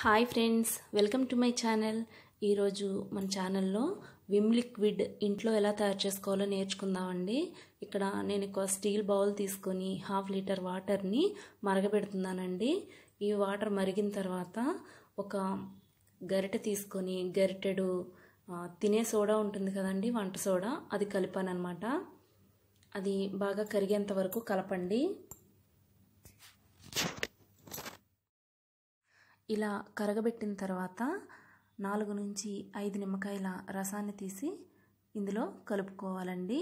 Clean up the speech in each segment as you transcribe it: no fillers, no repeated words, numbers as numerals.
Hi friends, welcome to my channel. ఈరోజు మన ఛానల్లో విమ్ లిక్విడ్ ఇంట్లో ఎలా తయారు చేసుకోవాలో నేర్చుకుందామండి. ఇక్కడ నేను ఒక స్టీల్ బౌల్ తీసుకొని 1/2 లీటర్ వాటర్ని మరగబెడుతున్నానండి. ఈ వాటర్ మరిగిన తర్వాత ఒక గరిటె తీసుకొని గరిటెడు తినే సోడా ఉంటుంది కదండి, వంట సోడా, అది కలిపానమాట. అది బాగా కరిగేంత వరకు కలపండి. ఇలా కరగబెట్టిన తర్వాత 4 నుంచి 5 నిమ్మకాయల రసాన్ని తీసి ఇందులో కలుపుకోవాలండి.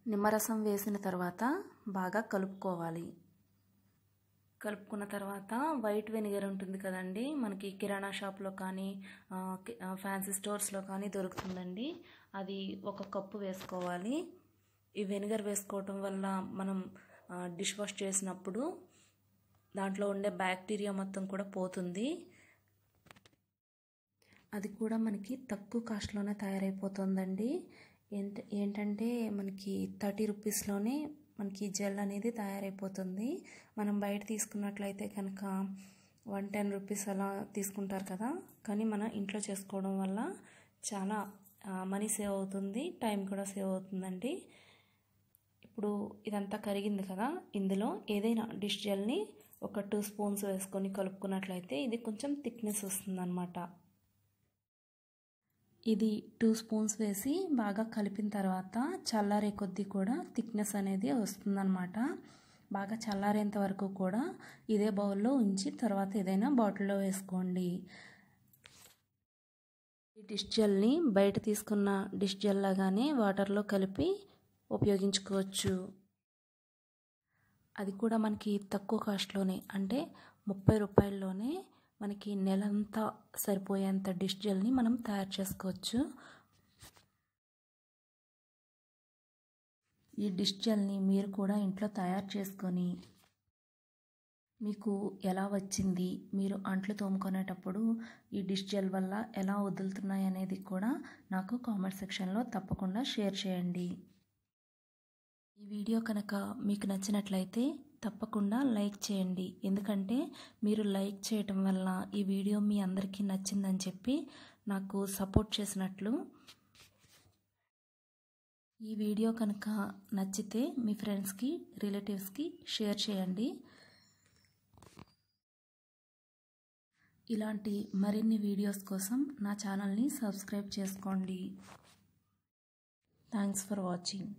నిమ్మరసం వేసిన తర్వాత బాగా కలుపుకోవాలి. కలుపుకున్న తర్వాత వైట్ వెనిగర్ ఉంటుంది కదండి, మనకి కిరాణా షాప్లో కానీ ఫ్యాన్సీ స్టోర్స్లో కానీ దొరుకుతుందండి. అది 1 కప్పు వేసుకోవాలి. ఈ వెనిగర్ వేసుకోవటం వల్ల మనం డిష్ వాష్ చేసినప్పుడు దాంట్లో ఉండే బ్యాక్టీరియా మొత్తం కూడా పోతుంది. అది కూడా మనకి తక్కువ కాస్ట్లోనే తయారైపోతుందండి. ఏంటంటే మనకి 30 రూపీస్లోనే మనకి జెల్ అనేది తయారైపోతుంది. మనం బయట తీసుకున్నట్లయితే కనుక 110 రూపీస్ అలా తీసుకుంటారు కదా, కానీ మనం ఇంట్లో చేసుకోవడం వల్ల చాలా మనీ సేవ్ అవుతుంది, టైం కూడా సేవ్ అవుతుందండి. ఇప్పుడు ఇదంతా కరిగింది కదా, ఇందులో ఏదైనా డిష్ జెల్ని ఒక 2 స్పూన్స్ వేసుకొని కలుపుకున్నట్లయితే ఇది కొంచెం థిక్నెస్ వస్తుందన్నమాట. ఇది 2 స్పూన్స్ వేసి బాగా కలిపిన తర్వాత చల్లారే కొద్దీ కూడా థిక్నెస్ అనేది వస్తుందన్నమాట. బాగా చల్లారేంత వరకు కూడా ఇదే బౌల్లో ఉంచి తర్వాత ఏదైనా బాటిల్లో వేసుకోండి. ఈ డిష్ జెల్ని బయట తీసుకున్న డిష్ జెల్ లాగానే వాటర్లో కలిపి ఉపయోగించుకోవచ్చు. అది కూడా మనకి తక్కువ కాస్ట్లోనే, అంటే 30 రూపాయల్లోనే మనకి నెలంతా సరిపోయేంత డిష్ జెల్ని మనం తయారు చేసుకోవచ్చు. ఈ డిష్ జెల్ని మీరు కూడా ఇంట్లో తయారు చేసుకొని మీకు ఎలా వచ్చింది, మీరు అంట్లు తోముకునేటప్పుడు ఈ డిష్ జెల్ వల్ల ఎలా వదులుతున్నాయి అనేది కూడా నాకు కామెంట్ సెక్షన్లో తప్పకుండా షేర్ చేయండి. ఈ వీడియో కనుక మీకు నచ్చినట్లయితే తప్పకుండా లైక్ చేయండి. ఎందుకంటే మీరు లైక్ చేయటం వల్ల ఈ వీడియో మీ అందరికీ నచ్చిందని చెప్పి నాకు సపోర్ట్ చేసినట్లు. ఈ వీడియో కనుక నచ్చితే మీ ఫ్రెండ్స్కి, రిలేటివ్స్కి షేర్ చేయండి. ఇలాంటి మరిన్ని వీడియోస్ కోసం నా ఛానల్ని సబ్స్క్రైబ్ చేసుకోండి. Thanks for watching.